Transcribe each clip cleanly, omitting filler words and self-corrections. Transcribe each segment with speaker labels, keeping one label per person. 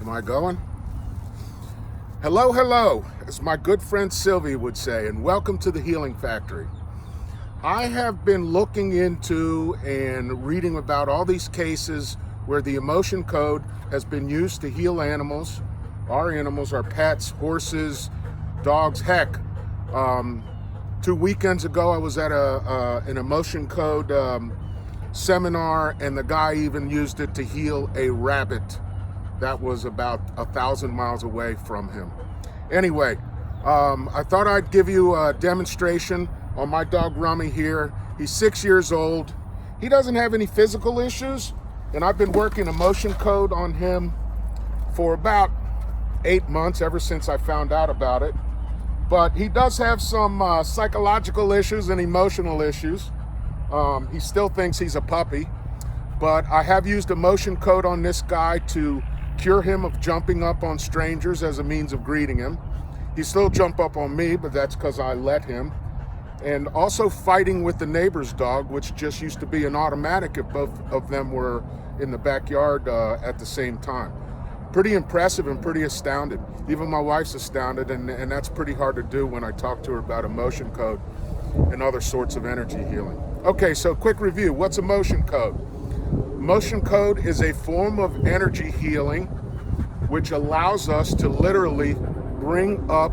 Speaker 1: Am I going? Hello, hello, as my good friend Sylvia would say, and welcome to the Healing Factory. I have been looking into and reading about all these cases where the emotion code has been used to heal animals, our pets, horses, dogs, heck. 2 weekends ago, I was at an emotion code seminar, and the guy even used it to heal a rabbit that was about 1,000 miles away from him. Anyway, I thought I'd give you a demonstration on my dog Rummy here. He's 6 years old. He doesn't have any physical issues, and I've been working emotion code on him for about 8 months, ever since I found out about it. But he does have some psychological issues and emotional issues. He still thinks he's a puppy, but I have used emotion code on this guy to cure him of jumping up on strangers as a means of greeting him. He still jump up on me, but that's because I let him. And also fighting with the neighbor's dog, which just used to be an automatic if both of them were in the backyard at the same time. Pretty impressive and pretty astounded. Even my wife's astounded, and that's pretty hard to do when I talk to her about emotion code and other sorts of energy healing. Okay, so quick review. What's emotion code? Emotion code is a form of energy healing which allows us to literally bring up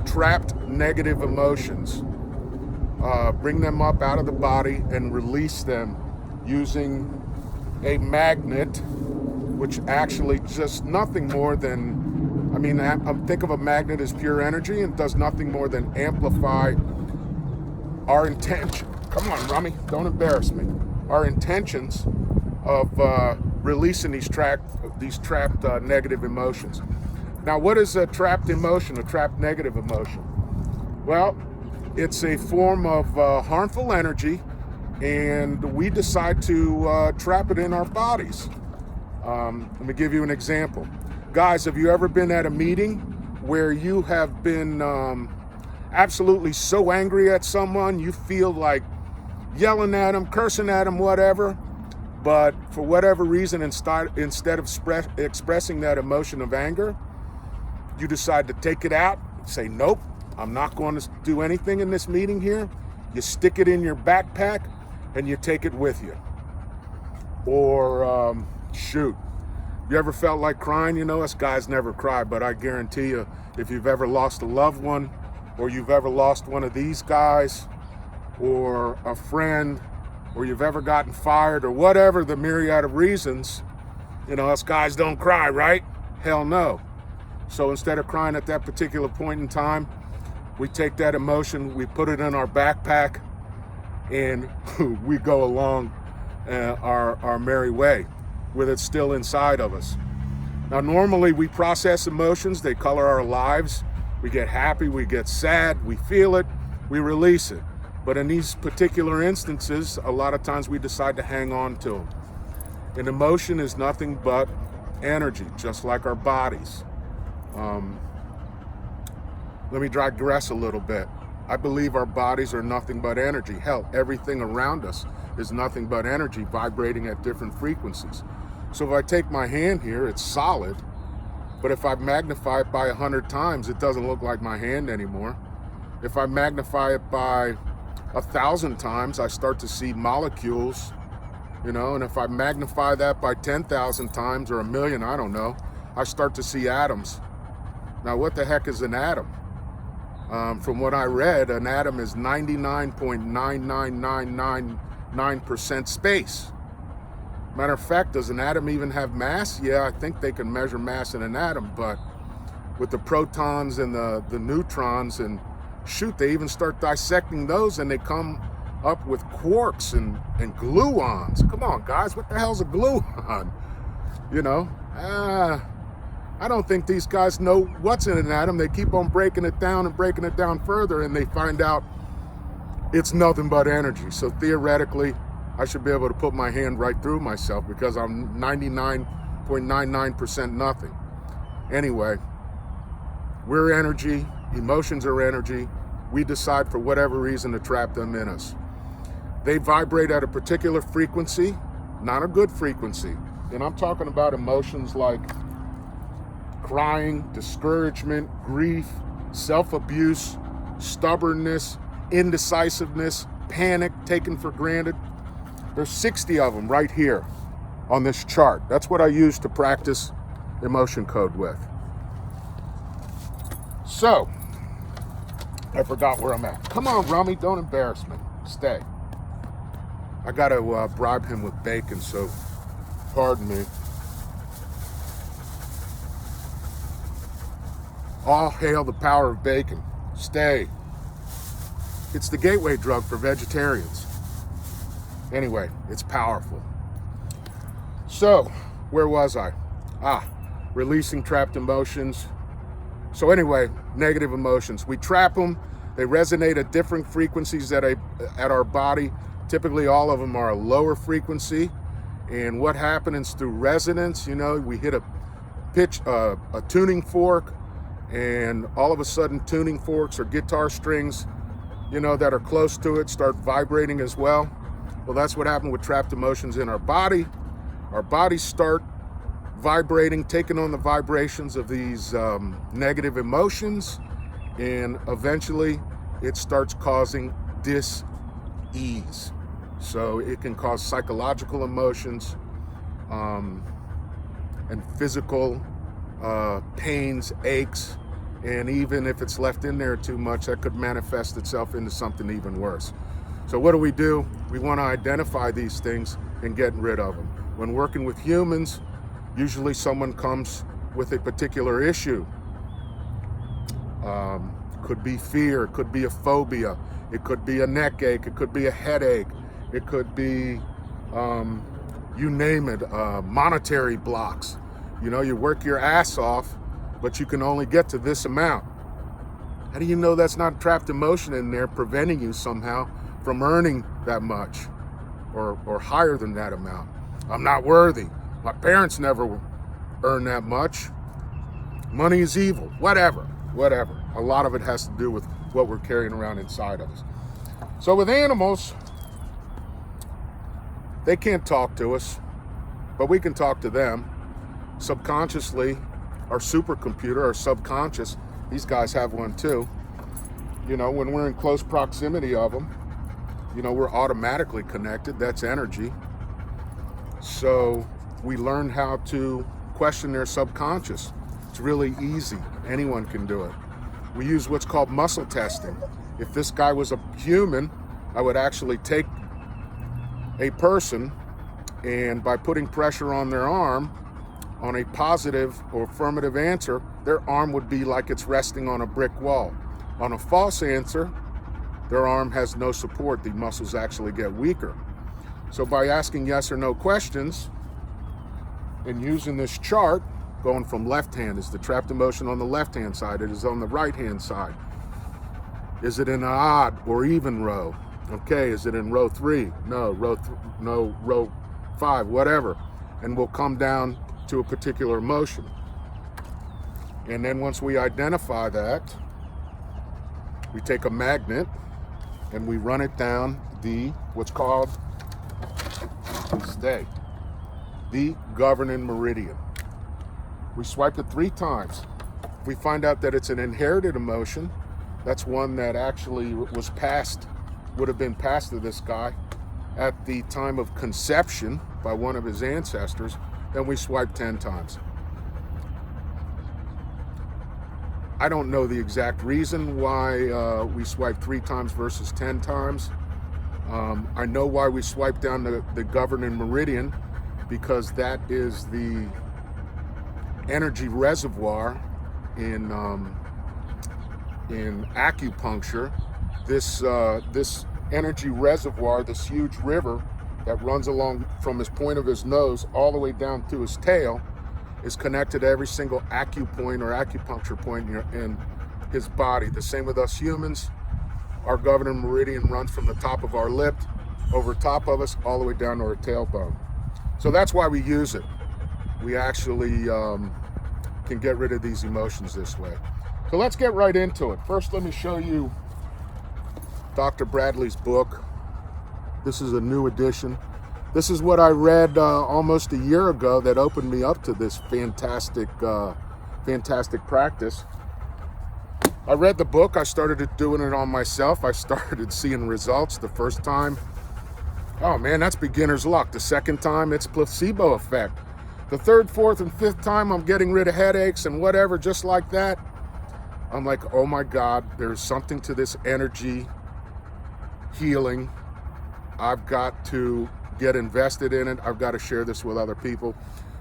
Speaker 1: trapped negative emotions. Bring them up out of the body and release them using a magnet, which actually just nothing more than, think of a magnet as pure energy and does nothing more than amplify our intention. Come on, Rummy, don't embarrass me. Our intentions of releasing these trapped negative emotions. Now, what is a trapped emotion, a trapped negative emotion? Well, it's a form of harmful energy, and we decide to trap it in our bodies. Let me give you an example. Guys, have you ever been at a meeting where you have been absolutely so angry at someone, you feel like yelling at them, cursing at them, whatever, but for whatever reason, instead of expressing that emotion of anger, you decide to take it out, say, nope, I'm not going to do anything in this meeting here. You stick it in your backpack and you take it with you. Or shoot, you ever felt like crying? You know, us guys never cry, but I guarantee you, if you've ever lost a loved one, or you've ever lost one of these guys, or a friend, or you've ever gotten fired, or whatever the myriad of reasons, you know, us guys don't cry, right? Hell no. So instead of crying at that particular point in time, we take that emotion, we put it in our backpack, and we go along our merry way with it still inside of us. Now, normally we process emotions, they color our lives. We get happy, we get sad, we feel it, we release it. But in these particular instances, a lot of times we decide to hang on to them. And emotion is nothing but energy, just like our bodies. Let me digress a little bit. I believe our bodies are nothing but energy. Hell, everything around us is nothing but energy vibrating at different frequencies. So if I take my hand here, it's solid, but if I magnify it by 100 times, it doesn't look like my hand anymore. If I magnify it by 1,000 times, I start to see molecules, you know, and if I magnify that by 10,000 times or 1,000,000, I don't know, I start to see atoms. Now, what the heck is an atom? From what I read, an atom is 99.99999% space. Matter of fact, does an atom even have mass? Yeah, I think they can measure mass in an atom, but with the protons and the neutrons, and shoot, they even start dissecting those and they come up with quarks and gluons. Come on, guys, what the hell's a gluon? You know, I don't think these guys know what's in an atom. They keep on breaking it down and breaking it down further, and they find out it's nothing but energy. So theoretically, I should be able to put my hand right through myself because I'm 99.99% nothing. Anyway, we're energy, emotions are energy. We decide for whatever reason to trap them in us. They vibrate at a particular frequency, not a good frequency. And I'm talking about emotions like crying, discouragement, grief, self-abuse, stubbornness, indecisiveness, panic, taken for granted. There's 60 of them right here on this chart. That's what I use to practice emotion code with. So, I forgot where I'm at. Come on, Rummy, don't embarrass me. Stay. I gotta bribe him with bacon, so pardon me. All hail the power of bacon. Stay. It's the gateway drug for vegetarians. Anyway, it's powerful. So, where was I? Releasing trapped emotions. So anyway, negative emotions. We trap them. They resonate at different frequencies at our body. Typically, all of them are a lower frequency. And what happens through resonance, we hit a pitch, a tuning fork, and all of a sudden tuning forks or guitar strings, that are close to it start vibrating as well. Well, that's what happened with trapped emotions in our body. Our bodies start vibrating, taking on the vibrations of these negative emotions, and eventually it starts causing dis-ease. So it can cause psychological emotions and physical pains, aches, and even if it's left in there too much, that could manifest itself into something even worse. So what do? We want to identify these things and get rid of them. When working with humans, usually someone comes with a particular issue. Could be fear, could be a phobia, it could be a neck ache, it could be a headache, it could be, you name it, monetary blocks. You work your ass off, but you can only get to this amount. How do you know that's not trapped emotion in there preventing you somehow from earning that much or higher than that amount? I'm not worthy. My parents never earned that much. Money is evil. Whatever. A lot of it has to do with what we're carrying around inside of us. So with animals, they can't talk to us, but we can talk to them. Subconsciously, our supercomputer, our subconscious, these guys have one too. When we're in close proximity of them, we're automatically connected. That's energy. So we learn how to question their subconscious. It's really easy. Anyone can do it. We use what's called muscle testing. If this guy was a human, I would actually take a person, and by putting pressure on their arm, on a positive or affirmative answer, their arm would be like it's resting on a brick wall. On a false answer, their arm has no support. The muscles actually get weaker. So by asking yes or no questions and using this chart, going from left hand, is the trapped emotion on the left hand side? It is on the right hand side. Is it in an odd or even row? Okay, is it in row 3? No, row 5, whatever. And we'll come down to a particular emotion. And then once we identify that, we take a magnet and we run it down what's called, the governing meridian. We swipe it 3 times. If we find out that it's an inherited emotion, that's one that actually would have been passed to this guy at the time of conception by one of his ancestors, then we swipe 10 times. I don't know the exact reason why we swipe 3 times versus 10 times. I know why we swipe down the governing meridian, because that is the energy reservoir in acupuncture. This energy reservoir, this huge river that runs along from his point of his nose all the way down to his tail, is connected to every single acupoint or acupuncture point in his body. The same with us humans. Our governing meridian runs from the top of our lip, over top of us, all the way down to our tailbone. So that's why we use it. We actually can get rid of these emotions this way. So let's get right into it. First, let me show you Dr. Bradley's book. This is a new edition. This is what I read almost a year ago that opened me up to this fantastic fantastic practice. I read the book. I started doing it on myself. I started seeing results the first time. Oh man, that's beginner's luck. The second time, it's placebo effect. The third, fourth, and fifth time, I'm getting rid of headaches and whatever, just like that. I'm like, oh my God, there's something to this energy healing. I've got to get invested in it. I've got to share this with other people.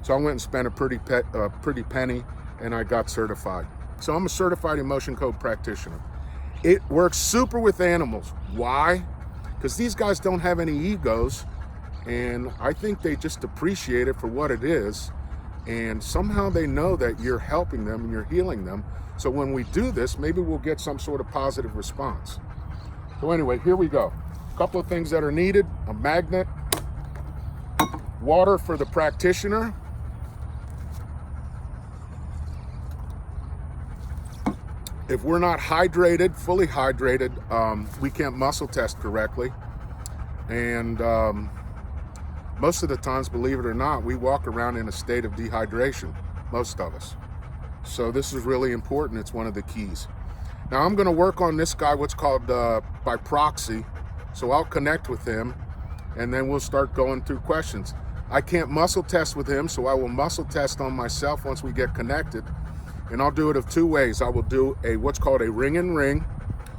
Speaker 1: So I went and spent a pretty penny, and I got certified. So I'm a certified emotion code practitioner. It works super with animals. Why? Because these guys don't have any egos, and I think they just appreciate it for what it is, and somehow they know that you're helping them and you're healing them. So when we do this, maybe we'll get some sort of positive response. So anyway, here we go. A couple of things that are needed: a magnet, water for the practitioner, if we're not hydrated, fully hydrated, we can't muscle test correctly. And most of the times, believe it or not, we walk around in a state of dehydration, most of us. So this is really important. It's one of the keys. Now I'm gonna work on this guy, what's called by proxy. So I'll connect with him, and then we'll start going through questions. I can't muscle test with him, so I will muscle test on myself once we get connected. And I'll do it of two ways. I will do what's called a ring and ring.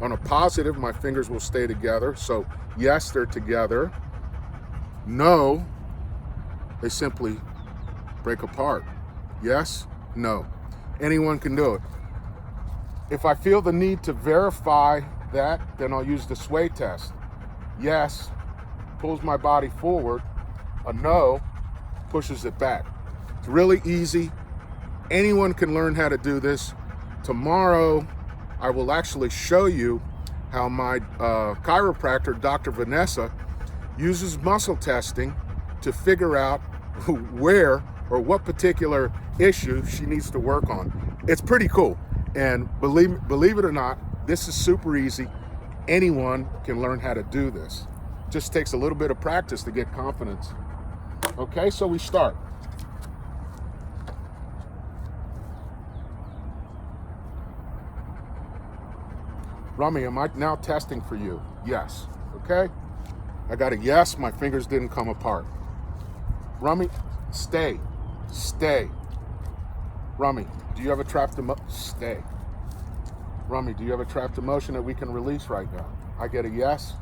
Speaker 1: On a positive, my fingers will stay together. So yes, they're together. No, they simply break apart. Yes, no. Anyone can do it. If I feel the need to verify that, then I'll use the sway test. Yes pulls my body forward. A no pushes it back. It's really easy. Anyone can learn how to do this. Tomorrow, I will actually show you how my chiropractor, Dr. Vanessa, uses muscle testing to figure out where or what particular issue she needs to work on. It's pretty cool. And believe it or not, this is super easy. Anyone can learn how to do this. Just takes a little bit of practice to get confidence. Okay, so we start. Rummy, am I now testing for you? Yes. Okay? I got a yes. My fingers didn't come apart. Rummy, stay. Stay. Rummy, do you have a trapped emotion? Stay. Rummy, do you have a trapped emotion that we can release right now? I get a yes,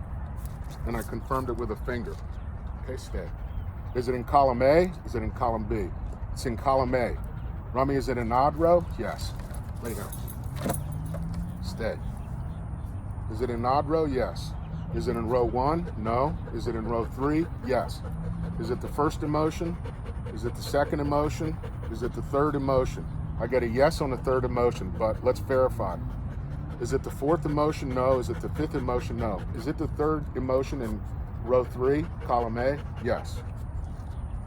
Speaker 1: and I confirmed it with a finger. Okay, stay. Is it in column A? Is it in column B? It's in column A. Rummy, is it in odd row? Yes. Lay down. Stay. Is it in odd row? Yes. Is it in row 1? No. Is it in row 3? Yes. Is it the first emotion? Is it the second emotion? Is it the third emotion? I get a yes on the third emotion, but let's verify. Is it the fourth emotion? No. Is it the fifth emotion? No. Is it the third emotion in row 3, column A? Yes.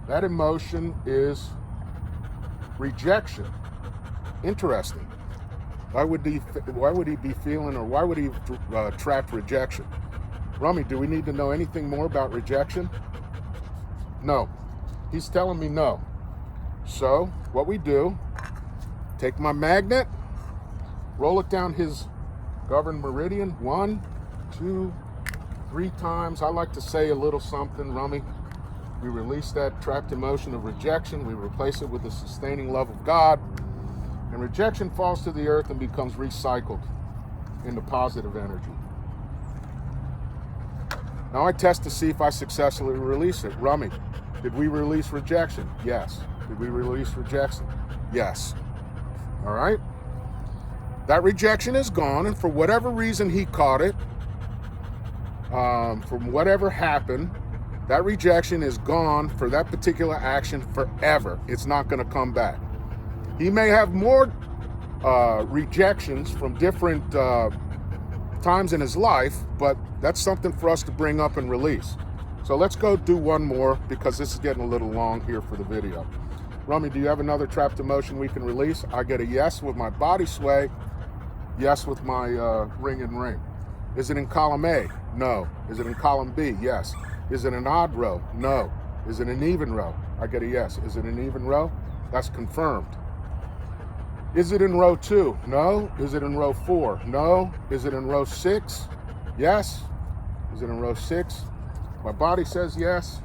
Speaker 1: That emotion is rejection. Interesting. Why would he be feeling, or why would he trapped rejection? Rummy, do we need to know anything more about rejection? No. He's telling me no. So what we do, take my magnet, roll it down his governed meridian 1, 2, 3 times. I like to say a little something, Rummy. We release that trapped emotion of rejection. We replace it with the sustaining love of God. And rejection falls to the earth and becomes recycled into positive energy. Now I test to see if I successfully release it. Rummy, did we release rejection? Yes. Did we release rejection? Yes. All right. That rejection is gone, and for whatever reason he caught it, from whatever happened, that rejection is gone for that particular action forever. It's not going to come back. He may have more rejections from different times in his life, but that's something for us to bring up and release. So let's go do one more, because this is getting a little long here for the video. Rummy, do you have another trapped emotion we can release? I get a yes with my body sway, yes with my ring and ring. Is it in column A? No. Is it in column B? Yes. Is it an odd row? No. Is it an even row? I get a yes. Is it an even row? That's confirmed. Is it in row 2? No. Is it in row 4? No. Is it in row 6? Yes. Is it in row 6? My body says yes.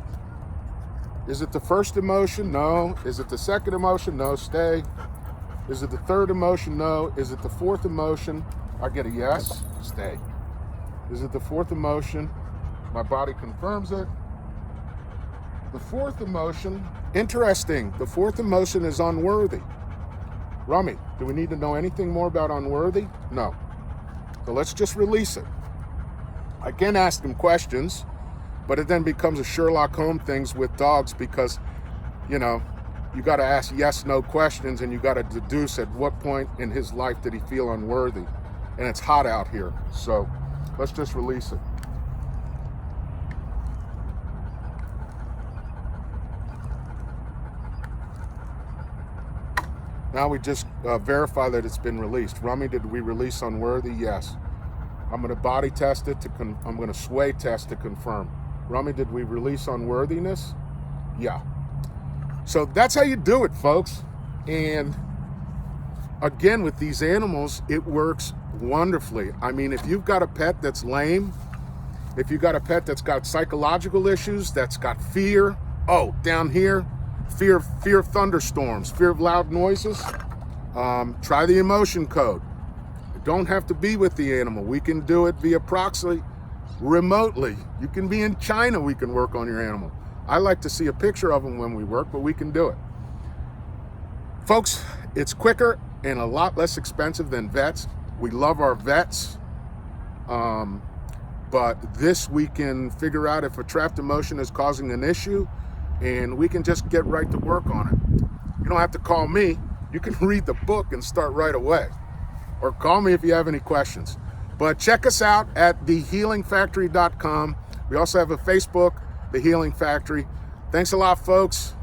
Speaker 1: Is it the first emotion? No. Is it the second emotion? No. Stay. Is it the third emotion? No. Is it the fourth emotion? I get a yes. Stay. Is it the fourth emotion? My body confirms it. The fourth emotion, interesting. The fourth emotion is unworthy. Rummy, do we need to know anything more about unworthy? No. So let's just release it. I can ask him questions, but it then becomes a Sherlock Holmes things with dogs because, you know, you got to ask yes, no questions, and you got to deduce at what point in his life did he feel unworthy. And it's hot out here, so let's just release it. Now we just verify that it's been released. Rummy, did we release unworthy? Yes. I'm going to body test it I'm going to sway test to confirm. Rummy, did we release unworthiness? Yeah. So that's how you do it, folks. And again, with these animals, it works wonderfully. I mean, if you've got a pet that's lame, if you've got a pet that's got psychological issues, that's got fear, oh, down here, fear of thunderstorms, fear of loud noises, try the emotion code. You don't have to be with the animal. We can do it via proxy, remotely. You can be in China, we can work on your animal. I like to see a picture of them when we work, but we can do it. Folks, it's quicker and a lot less expensive than vets. We love our vets, but this we can figure out if a trapped emotion is causing an issue, and we can just get right to work on it. You don't have to call me. You can read the book and start right away, or call me if you have any questions. But check us out at thehealingfactory.com. We also have a Facebook, The Healing Factory. Thanks a lot, folks.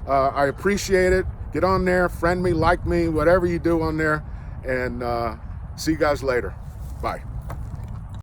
Speaker 1: I appreciate it. Get on there, friend me, like me, whatever you do on there, and see you guys later. Bye.